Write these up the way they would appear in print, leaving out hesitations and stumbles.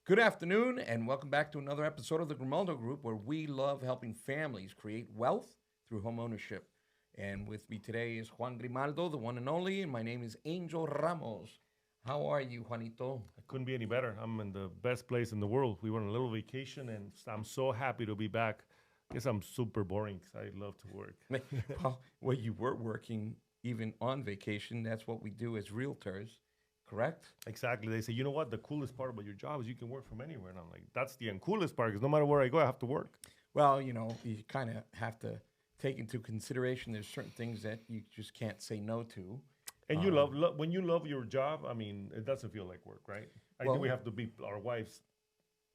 Good afternoon, and welcome back to another episode of the Grimaldo Group, where we love helping families create wealth through home ownership. And with me today is Juan Grimaldo, the one and only, and my name is Angel Ramos. How are you, Juanito? I couldn't be any better. I'm in the best place in the world. We went on a little vacation, and I'm so happy to be back. I guess I'm super boring because I love to work. Well, you were working even on vacation. That's what we do as realtors, correct? Exactly. They say, you know what? The coolest part about your job is you can work from anywhere. And I'm like, that's the uncoolest part because no matter where I go, I have to work. Well, you kind of have to take into consideration there's certain things that you just can't say no to. And you when you love your job. I mean, it doesn't feel like work, right? I think we Well, have to be our wives.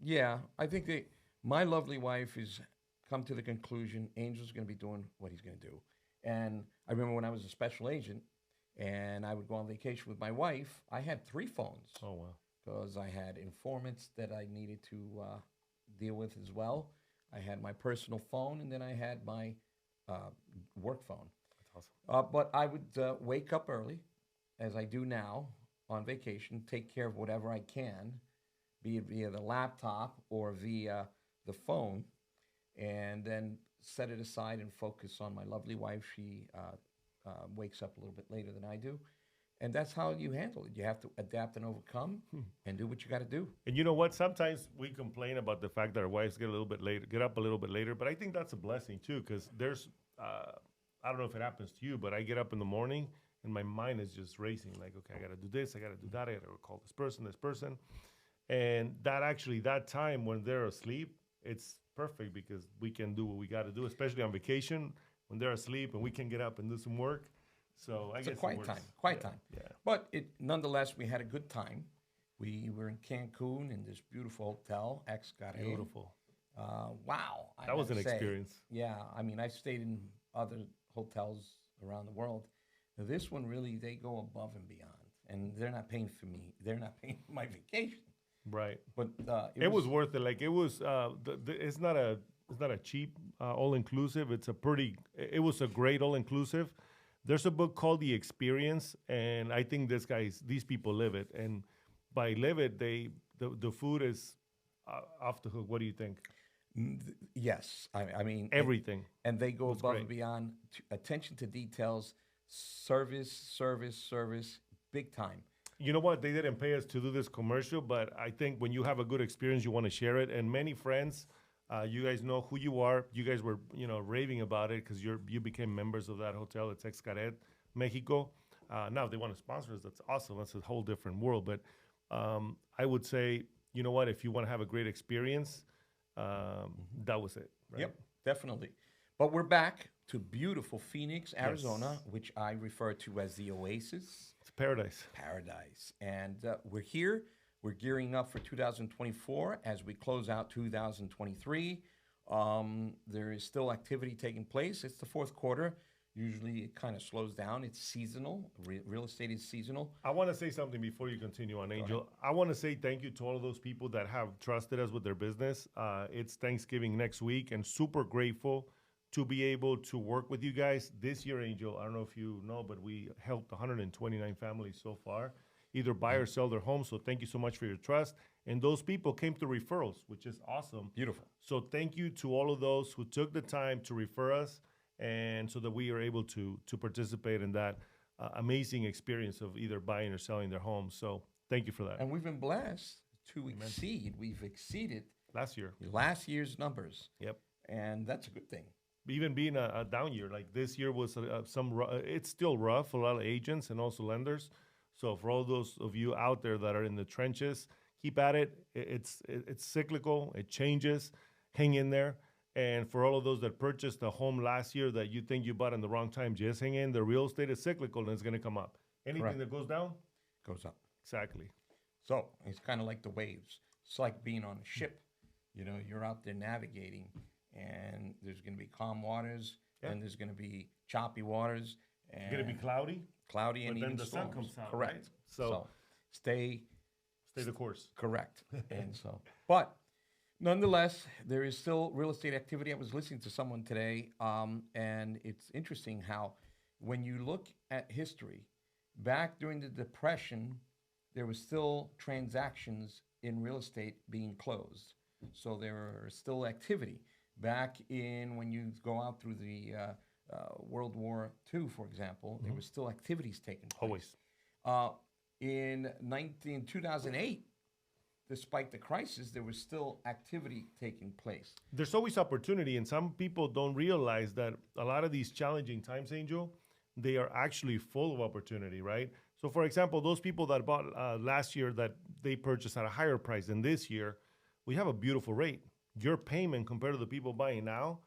yeah, I think that my lovely wife has come to the conclusion Angel's going to be doing what he's going to do. And I remember when I was a special agent and I would go on vacation with my wife, I had three phones Oh wow, because I had informants that I needed to deal with as well. I had my personal phone, and then I had my uh, work phone. that's awesome. But I would wake up early, as I do now on vacation, take care of whatever I can, be it via the laptop or via the phone, and then set it aside and focus on my lovely wife. She wakes up a little bit later than I do. And that's how you handle it. You have to adapt and overcome and do what you got to do. And you know what? Sometimes we complain about the fact that our wives get a little bit later, get up a little bit later. But I think that's a blessing too, because I don't know if it happens to you, but I get up in the morning and my mind is just racing. Like, okay, I got to do this, I got to do that, I got to call this person, and that time when they're asleep, it's perfect because we can do what we got to do, especially on vacation when they're asleep and we can get up and do some work. So I It's a guess it quiet works. time, quiet Yeah, time. yeah. But nonetheless, we had a good time. We were in Cancun in this beautiful hotel, Xcaret. Beautiful. Wow, I That was gotta an say. experience. Yeah, I mean, I've stayed in other hotels around the world. This one really, they go above and beyond, and they're not paying for me. They're not paying for my vacation. Right. But it It was was worth it. Like it was. It's not a cheap all inclusive. It was a great all inclusive. There's a book called The Experience, and I think these people live it. And by live it, the food is off the hook. What do you think? yes. I mean, Everything and they go was above and great. beyond. Attention to details, service, big time. You know what? They didn't pay us to do this commercial, but I think when you have a good experience, you want to share it. And many friends, you guys know who you are. You guys were, raving about it because you became members of that hotel. It's Xcaret, Mexico. Now, if they want to sponsor us, that's awesome. That's a whole different world. But I would say, you know what? If you want to have a great experience, that was it, right? Yep, definitely. But we're back to beautiful Phoenix, Arizona, Yes. which I refer to as the Oasis It's paradise. Paradise. And we're here. We're gearing up for 2024 as we close out 2023. There is still activity taking place. It's the fourth quarter. Usually it kind of slows down. It's seasonal. Real estate is seasonal. I want to say something before you continue on, Angel. I want to say thank you to all of those people that have trusted us with their business. It's Thanksgiving next week, and super grateful to be able to work with you guys this year, Angel. I don't know if you know, but we helped 129 families so far, either buy or sell their homes. So thank you so much for your trust. And those people came through referrals, which is awesome. Beautiful. So thank you to all of those who took the time to refer us, and so that we are able to participate in that amazing experience of either buying or selling their home. So thank you for that. And we've been blessed to exceed. We've exceeded Last year, last year's numbers. yep. And that's a good thing. Even being a down year, like this year was it's still rough for a lot of agents and also lenders. So for all those of you out there that are in the trenches, keep at it. It's cyclical. It changes. Hang in there. And for all of those that purchased a home last year that you think you bought in the wrong time, just hang in. The real estate is cyclical and it's going to come up. Anything Correct. that goes down, Goes up. exactly. So it's kind of like the waves. It's like being on a ship. You're out there navigating, and there's going to be calm waters, Yeah. and there's going to be choppy waters, It's going to be and cloudy, cloudy, but and then even the sun storms. comes out, Correct. right? So So stay stay the course. correct. And so, but nonetheless, there is still real estate activity. I was listening to someone today, and it's interesting how when you look at history, back during the Depression, there was still transactions in real estate being closed. So there is still activity. Back in when you go out through the World War II, for example, there was still activities taking place. Always. In 2008, despite the crisis, there was still activity taking place. There's always opportunity, and some people don't realize that a lot of these challenging times, Angel, they are actually full of opportunity, right? So, for example, those people that bought last year that they purchased at a higher price than this year, we have a beautiful rate. Your payment compared to the people buying now,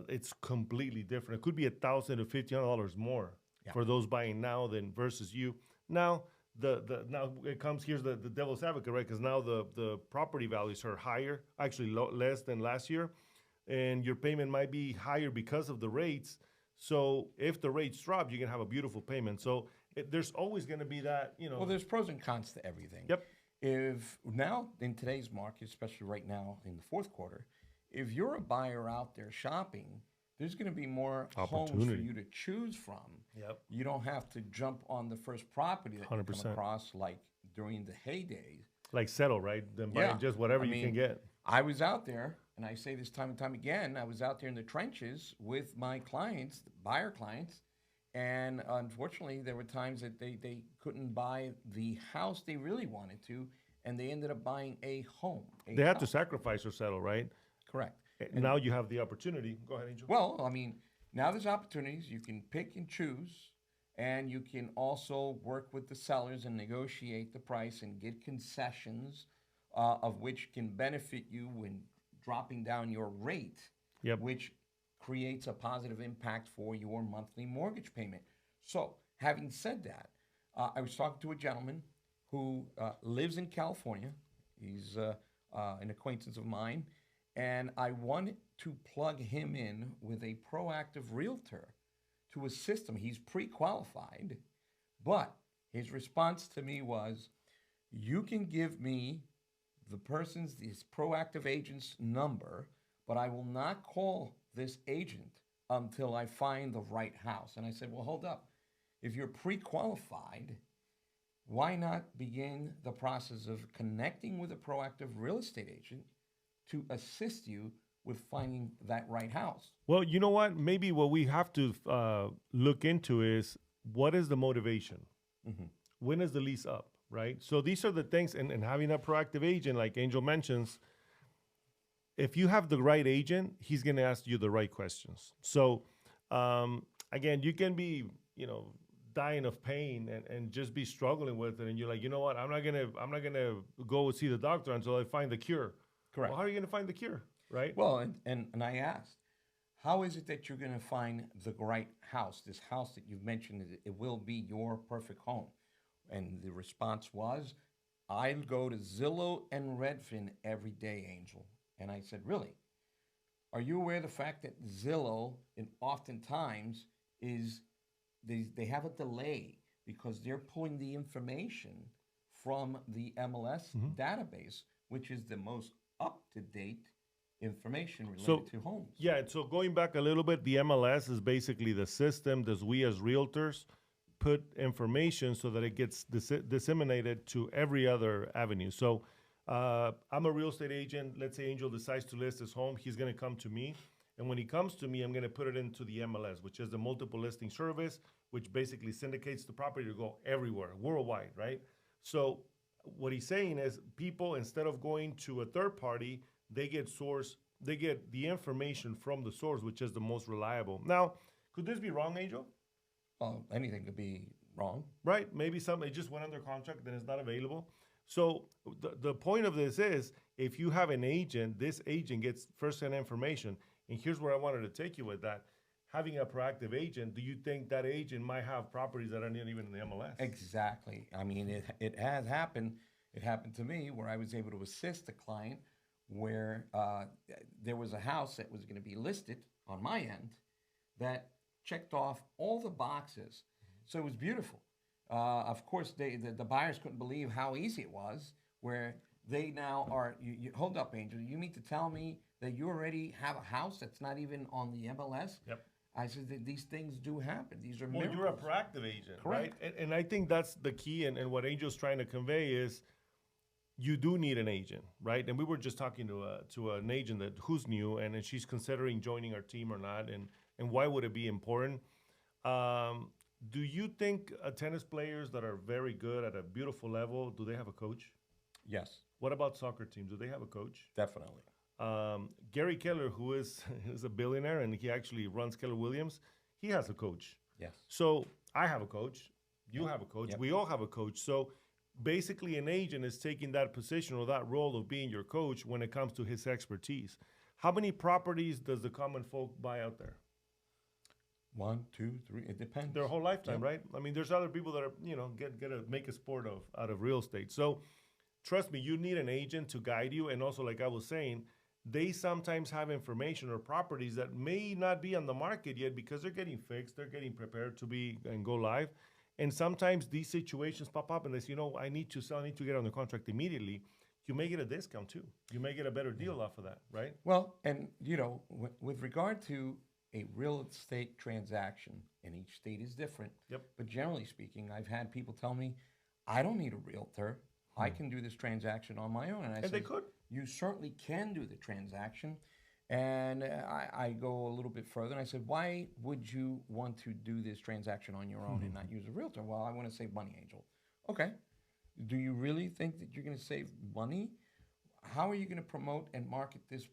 it's completely different. It could be $1,000 to $1,500 more for those buying now than versus you. Now, now it comes, here's the devil's advocate, right? Because now the property values are higher, actually less than last year, and your payment might be higher because of the rates. So if the rates drop, you can have a beautiful payment. So there's always going to be that, you know. Well, there's pros and cons to everything. Yep. If now in today's market, especially right now in the fourth quarter, if you're a buyer out there shopping, there's going to be more homes for you to choose from. Yep. You don't have to jump on the first property that you 100%. come across like during the heydays. Like settle, right? Then buy just whatever you can get. I was out there, and I say this time and time again, I was out there in the trenches with my clients, buyer clients, and unfortunately, there were times that they couldn't buy the house they really wanted to, and they ended up buying a home. They had to sacrifice or settle, right? Correct. And now you have the opportunity. Go ahead, Angel. Well, I mean, now there's opportunities. You can pick and choose, and you can also work with the sellers and negotiate the price and get concessions, of which can benefit you when dropping down your rate, which creates a positive impact for your monthly mortgage payment. So, having said that, I was talking to a gentleman who lives in California. He's an acquaintance of mine, and I wanted to plug him in with a proactive realtor to assist him. He's pre-qualified, but his response to me was, you can give me this proactive agent's number, but I will not call this agent until I find the right house. And I said, well, hold up. If you're pre-qualified, why not begin the process of connecting with a proactive real estate agent to assist you with finding that right house? Well, you know what? Maybe what we have to look into is, what is the motivation? Mm-hmm. When is the lease up, right? So these are the things, and having a proactive agent, like Angel mentions, if you have the right agent, he's going to ask you the right questions. So again, you can be, dying of pain and just be struggling with it, and you're like, you know what? I'm not gonna go see the doctor until I find the cure. Correct. Well, how are you going to find the cure, right? Well, and I asked, how is it that you're going to find the right house? This house that you've mentioned, it will be your perfect home. And the response was, I go to Zillow and Redfin every day, Angel. And I said, really? Are you aware of the fact that Zillow, oftentimes, they have a delay because they're pulling the information from the MLS database, which is the most up-to-date information related to homes. Yeah, so going back a little bit, the MLS is basically the system that we as realtors put information so that it gets disseminated to every other avenue. So I'm a real estate agent. Let's say Angel decides to list his home. He's going to come to me. And when he comes to me, I'm going to put it into the MLS, which is the multiple listing service, which basically syndicates the property to go everywhere, worldwide, right? So what he's saying is, people, instead of going to a third party, they get the information from the source, which is the most reliable. Now, could this be wrong, Angel? Well, anything could be wrong. Right. Maybe it just went under contract, then it's not available. So the point of this is, if you have an agent, this agent gets first-hand information. And here's where I wanted to take you with that. Having a proactive agent, do you think that agent might have properties that are not even in the MLS? Exactly. I mean, it has happened. It happened to me where I was able to assist a client where there was a house that was going to be listed on my end that checked off all the boxes. So it was beautiful. Of course, the buyers couldn't believe how easy it was, where they now are, hold up, Angel, you mean to tell me that you already have a house that's not even on the MLS? Yep. I said that these things do happen. These are miracles. You're a proactive agent, correct? Right? And I think that's the key, and what Angel's trying to convey is, you do need an agent, right? And we were just talking to an agent who's new, and she's considering joining our team or not, and why would it be important? Do you think tennis players that are very good at a beautiful level, do they have a coach? Yes, What about soccer teams? Do they have a coach? definitely. Gary Keller, who is is a billionaire and he actually runs Keller Williams, he has a coach. Yes. So I have a coach. You have a coach. Yep. We all have a coach. So basically, an agent is taking that position or that role of being your coach when it comes to his expertise. How many properties does the common folk buy out there? 1, 2, 3. It depends. Their whole lifetime, Yep. right? I mean, there's other people that are, make a sport of out of real estate. So trust me, you need an agent to guide you. And also, like I was saying, they sometimes have information or properties that may not be on the market yet because they're getting fixed, they're getting prepared to be and go live. And sometimes these situations pop up and they say, I need to sell, I need to get on the contract immediately. You may get a discount too. You may get a better deal off of that, right? Well, and with regard to a real estate transaction, and each state is different. Yep. But generally speaking, I've had people tell me, I don't need a realtor. I can do this transaction on my own. And they could. You certainly can do the transaction. And I go a little bit further and I said, why would you want to do this transaction on your own and not use a realtor? Well, I want to save money, Angel. Okay. Do you really think that you're going to save money? How are you going to promote and market this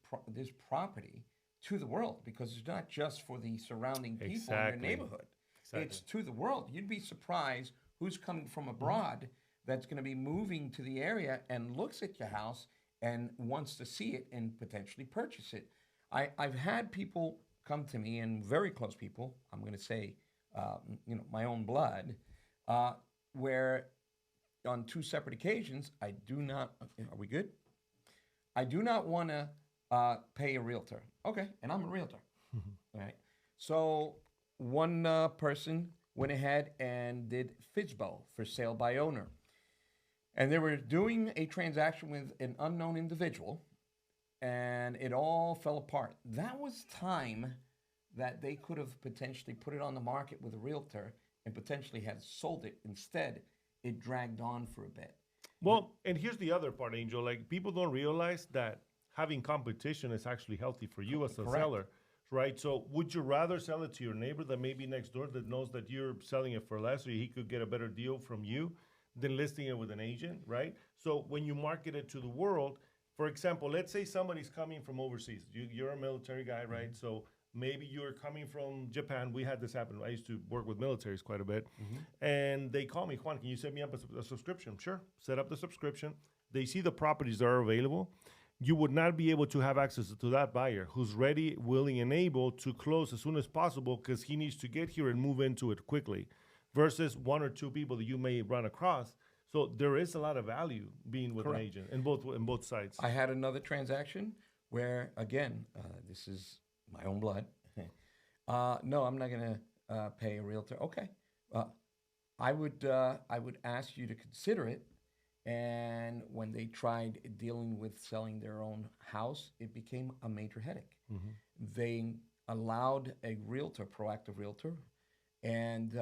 property to the world? Because it's not just for the surrounding people in your neighborhood. Exactly. It's to the world. You'd be surprised who's coming from abroad that's going to be moving to the area and looks at your house and wants to see it and potentially purchase it. I've had people come to me, and very close people, I'm going to say, my own blood, where on 2 separate occasions, I do not, are we good? I do not want to pay a realtor. Okay, and I'm a realtor. All right. So one person went ahead and did FSBO, for sale by owner. And they were doing a transaction with an unknown individual, and it all fell apart. That was time that they could have potentially put it on the market with a realtor and potentially had sold it. Instead, it dragged on for a bit. Well, and here's the other part, Angel. Like, people don't realize that having competition is actually healthy for you as a seller, right? So would you rather sell it to your neighbor that may be next door that knows that you're selling it for less, or he could get a better deal from you, than listing it with an agent, right? So when you market it to the world, for example, let's say somebody's coming from overseas. You're a military guy, right? So maybe you're coming from Japan. We had this happen. I used to work with militaries quite a bit. And they call me, Juan, can you set me up a subscription? Sure. Set up the subscription. They see the properties that are available. You would not be able to have access to that buyer who's ready, willing, and able to close as soon as possible because he needs to get here and move into it quickly, versus 1 or 2 people that you may run across. So there is a lot of value being with an agent in both sides. I had another transaction where, again, this is my own blood. No, I'm not going to pay a realtor. Okay, I would ask you to consider it. And when they tried dealing with selling their own house, it became a major headache. They allowed a realtor, proactive realtor, and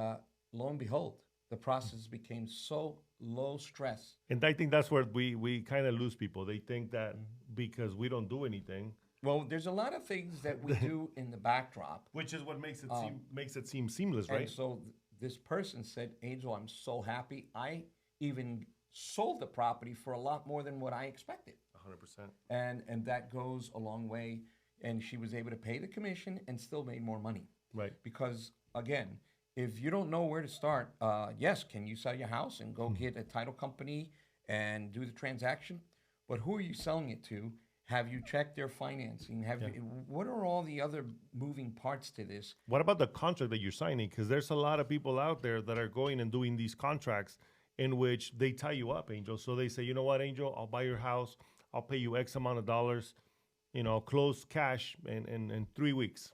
lo and behold, the process became so low stress. And I think that's where we kind of lose people. They think that because we don't do anything. Well, there's a lot of things that we do in the backdrop, Which is what makes it seem seamless, right? And so this person said, Angel, I'm so happy. I even sold the property for a lot more than what I expected. 100%. And that goes a long way. And she was able to pay the commission and still made more money. Right. Because, again, if you don't know where to start, yes, can you sell your house and go get a title company and do the transaction? But who are you selling it to? Have you checked their financing? What are all the other moving parts to this? What about the contract that you're signing? Because there's a lot of people out there that are going and doing these contracts in which they tie you up, Angel. So they say, you know what, Angel, I'll buy your house. I'll pay you X amount of dollars, close cash in 3 weeks.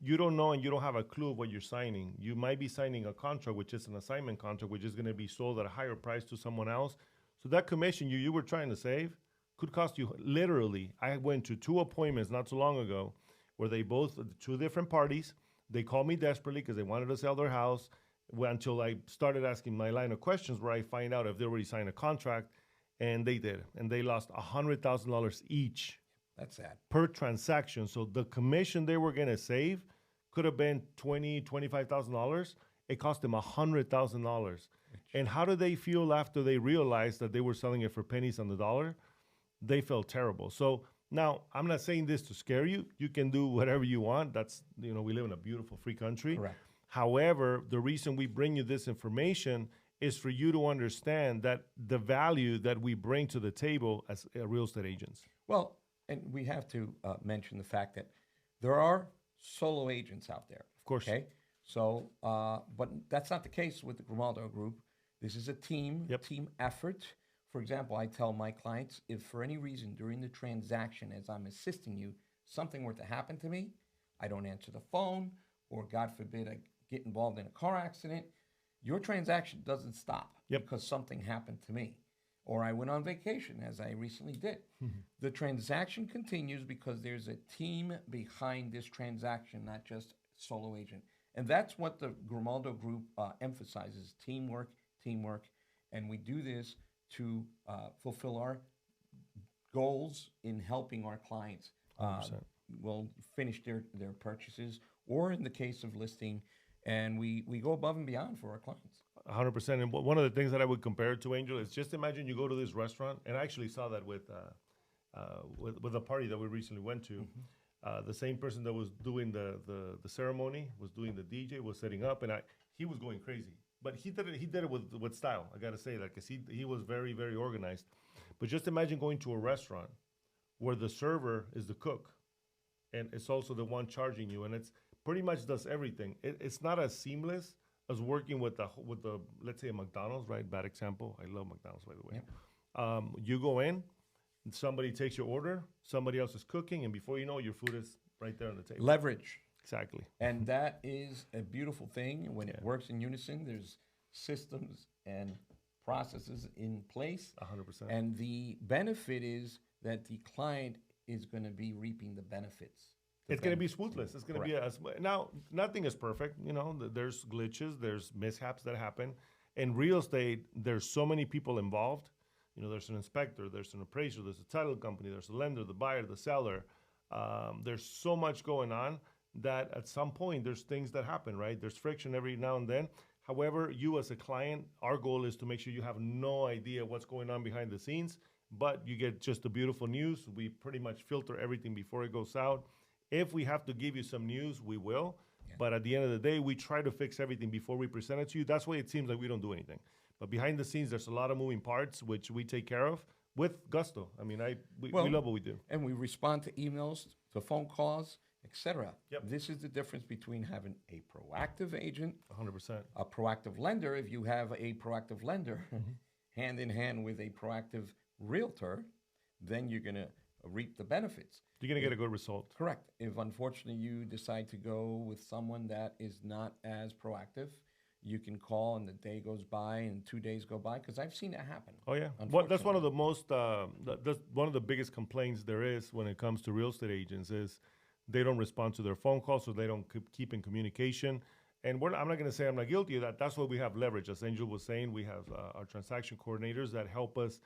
You don't know and you don't have a clue of what you're signing. You might be signing a contract, which is an assignment contract, which is going to be sold at a higher price to someone else. So that commission you were trying to save could cost you literally. I went to 2 appointments not too long ago where they both, 2 different parties, they called me desperately because they wanted to sell their house until I started asking my line of questions where I find out if they already signed a contract. And they did. And they lost $100,000 each That's sad. per transaction. So the commission they were going to save could have been $25,000. It cost them $100,000. And how do they feel after they realized that they were selling it for pennies on the dollar? They felt terrible. So now, I'm not saying this to scare you. You can do whatever you want. That's, we live in a beautiful free country. Correct. However, the reason we bring you this information is for you to understand that the value that we bring to the table as real estate agents. Well, and we have to mention the fact that there are solo agents out there. Of course. Okay. So, but that's not the case with the Grimaldo Group. This is a team effort. For example, I tell my clients, if for any reason during the transaction, as I'm assisting you, something were to happen to me, I don't answer the phone, or God forbid, I get involved in a car accident, your transaction doesn't stop because something happened to me. Or I went on vacation, as I recently did. The transaction continues because there's a team behind this transaction, not just solo agent. And that's what the Grimaldo Group emphasizes, teamwork. And we do this to fulfill our goals in helping our clients will finish their purchases, or in the case of listing, and we go above and beyond for our clients. 100%. And one of the things that I would compare it to, Angel, is just imagine you go to this restaurant, and I actually saw that with a party that we recently went to. The same person that was doing the ceremony, was doing the DJ, was setting up, and he was going crazy. But he did it with style. I got to say that, because he was very, very organized. But just imagine going to a restaurant where the server is the cook, and it's also the one charging you, and it's pretty much does everything. It's not as seamless as working with the let's say a McDonald's, right? Bad example. I love McDonald's, by the way. Yep. You go in, somebody takes your order, somebody else is cooking, and before you know, your food is right there on the table. Leverage. Exactly. And that is a beautiful thing when it works in unison. There's systems and processes in place. 100%. And the benefit is that the client is going to be reaping the benefits. It's going to be smoothless. It's going to be now, nothing is perfect. There's glitches, there's mishaps that happen. In real estate, there's so many people involved. There's an inspector, there's an appraiser, there's a title company, there's a lender, the buyer, the seller. There's so much going on that at some point there's things that happen, right? There's friction every now and then. However, you as a client, our goal is to make sure you have no idea what's going on behind the scenes, but you get just the beautiful news. We pretty much filter everything before it goes out. If we have to give you some news, we will. Yeah. But at the end of the day, we try to fix everything before we present it to you. That's why it seems like we don't do anything. But behind the scenes, there's a lot of moving parts, which we take care of with gusto. I mean, we love what we do. And we respond to emails, to phone calls, etc. Yep. This is the difference between having a proactive agent, 100%, a proactive lender. If you have a proactive lender, hand in hand with a proactive realtor, then you're going to reap the benefits. You're going to get a good result. Correct. If unfortunately you decide to go with someone that is not as proactive, you can call and the day goes by and 2 days go by, because I've seen it happen. Oh yeah, that's one of the most that's one of the biggest complaints there is when it comes to real estate agents is they don't respond to their phone calls, so they don't keep in communication. And I'm not going to say I'm not guilty of that. That's why we have leverage. As Angel was saying, we have our transaction coordinators that help us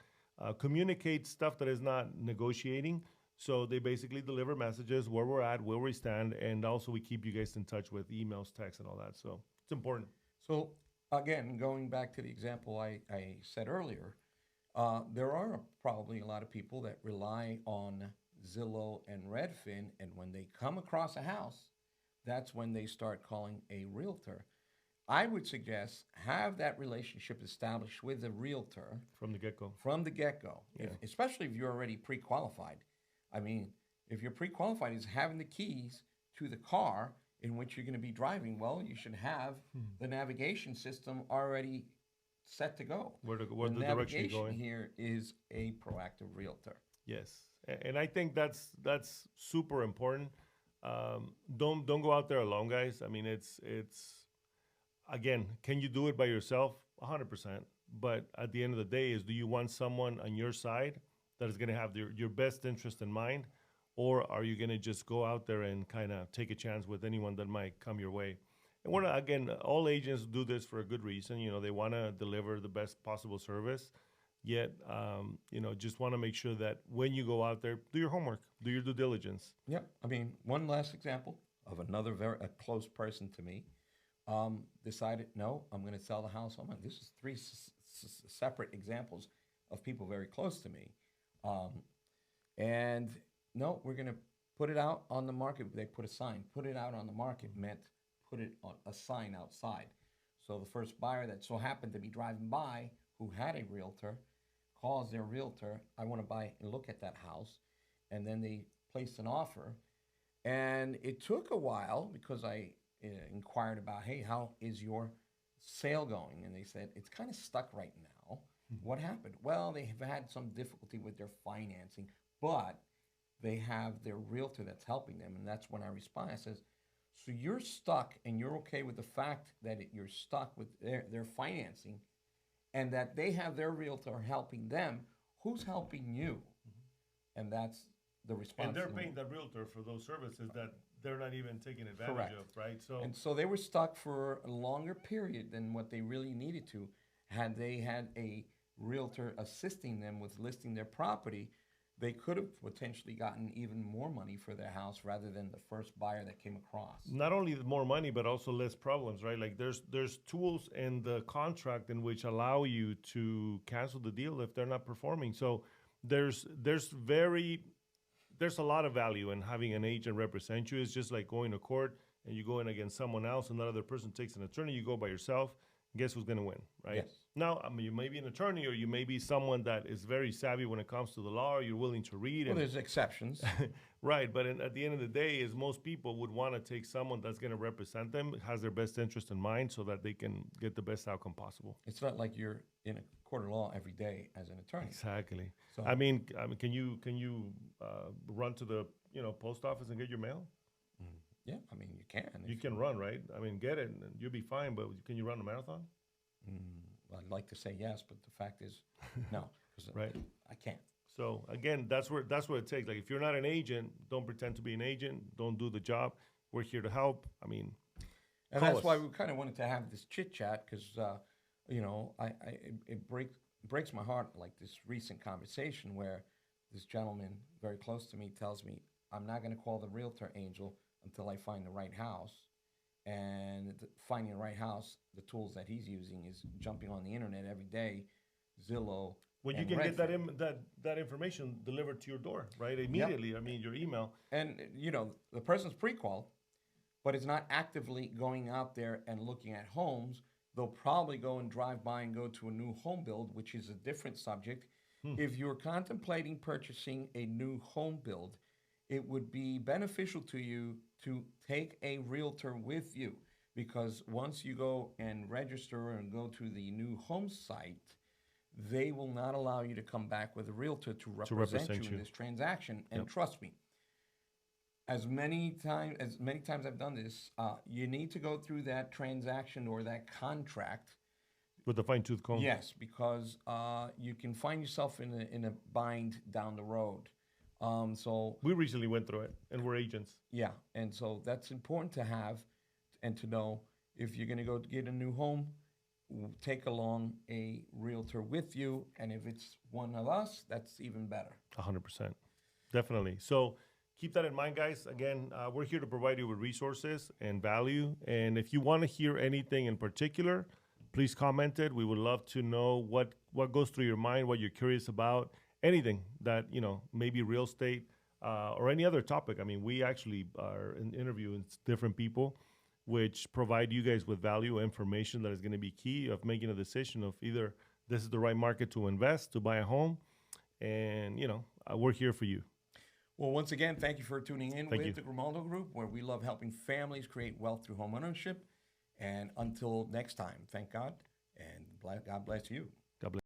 communicate stuff that is not negotiating. So they basically deliver messages, where we're at, where we stand, and also we keep you guys in touch with emails, texts, and all that. So it's important. So again, going back to the example I said earlier, there are probably a lot of people that rely on Zillow and Redfin, and when they come across a house, that's when they start calling a realtor. I would suggest have that relationship established with a realtor from the get-go. Yeah. Especially if you're already pre-qualified. I mean, if you're pre-qualified, is having the keys to the car in which you're going to be driving. Well, you should have the navigation system already set to go. Where the direction you're navigation going. Here is a proactive realtor. Yes, and I think that's super important. Don't go out there alone, guys. I mean, it's again, can you do it by yourself? 100%. But at the end of the day, do you want someone on your side that is going to have your best interest in mind, or are you going to just go out there and kind of take a chance with anyone that might come your way? And again, all agents do this for a good reason. They want to deliver the best possible service. Yet, just want to make sure that when you go out there, do your homework, do your due diligence. Yep. I mean, one last example of another a close person to me decided, no, I'm going to sell the house. This is three separate examples of people very close to me. And no, we're going to put it out on the market. They put a sign. Put it out on the market meant put it on a sign outside. So the first buyer that so happened to be driving by who had a realtor calls their realtor, I want to buy and look at that house. And then they placed an offer. And it took a while because I inquired about, hey, how is your sale going? And they said, it's kind of stuck right now. What happened? Well, they have had some difficulty with their financing, but they have their realtor that's helping them. And that's when I respond. I says, so you're stuck and you're okay with the fact that you're stuck with their financing and that they have their realtor helping them. Who's helping you? And that's the response. And they're paying the realtor for those services that they're not even taking advantage of, right? So they were stuck for a longer period than what they really needed to. Had they had a realtor assisting them with listing their property, they could have potentially gotten even more money for their house rather than the first buyer that came across. Not only more money, but also less problems, right? Like there's tools in the contract in which allow you to cancel the deal if they're not performing. So there's a lot of value in having an agent represent you. It's just like going to court and you go in against someone else and that other person takes an attorney, you go by yourself. Guess who's going to win, right? Yes. Now, I mean, you may be an attorney or you may be someone that is very savvy when it comes to the law, or you're willing to read. Well, there's exceptions. Right, but at the end of the day, is most people would want to take someone that's going to represent them, has their best interest in mind so that they can get the best outcome possible. It's not like you're in a court of law every day as an attorney. Exactly. So, I mean, can you run to the post office and get your mail? yeah, I mean, you can. You can run, right? I mean, get it and you'll be fine, but can you run a marathon? Well, I'd like to say yes, but the fact is, no, because Right. I can't. So again, that's what it takes. Like if you're not an agent, don't pretend to be an agent. Don't do the job. We're here to help. I mean, And call that's us. why we kind of wanted to have this chit chat because, it breaks my heart, like this recent conversation where this gentleman very close to me tells me, I'm not going to call the realtor Angel until I find the right house. And finding the right house, the tools that he's using is jumping on the internet every day, Zillow. Well, you and can get Redfin. that information delivered to your door, right? Immediately. Yep. I mean, your email. And, the person's pre-qual, but is not actively going out there and looking at homes. They'll probably go and drive by and go to a new home build, which is a different subject. If you're contemplating purchasing a new home build, it would be beneficial to you to take a realtor with you, because once you go and register and go to the new home site, they will not allow you to come back with a realtor to represent you in this transaction. And trust me, as many times I've done this, you need to go through that transaction or that contract With the fine-tooth comb. Yes, because you can find yourself in a bind down the road. So We recently went through it, and we're agents. yeah, and so that's important to have and to know. If you're going to go get a new home, take along a realtor with you, and if it's one of us, that's even better. 100%. Definitely. So keep that in mind, guys. Again, we're here to provide you with resources and value. And if you want to hear anything in particular, please comment it. We would love to know what goes through your mind, what you're curious about, anything that, maybe real estate or any other topic. I mean, we actually are interviewing different people, which provide you guys with value information that is going to be key of making a decision of either this is the right market to invest, to buy a home. And, we're here for you. Well, once again, thank you for tuning in Thank with you. the Grimaldo Group, where we love helping families create wealth through home ownership. And until next time, thank God, and God bless you.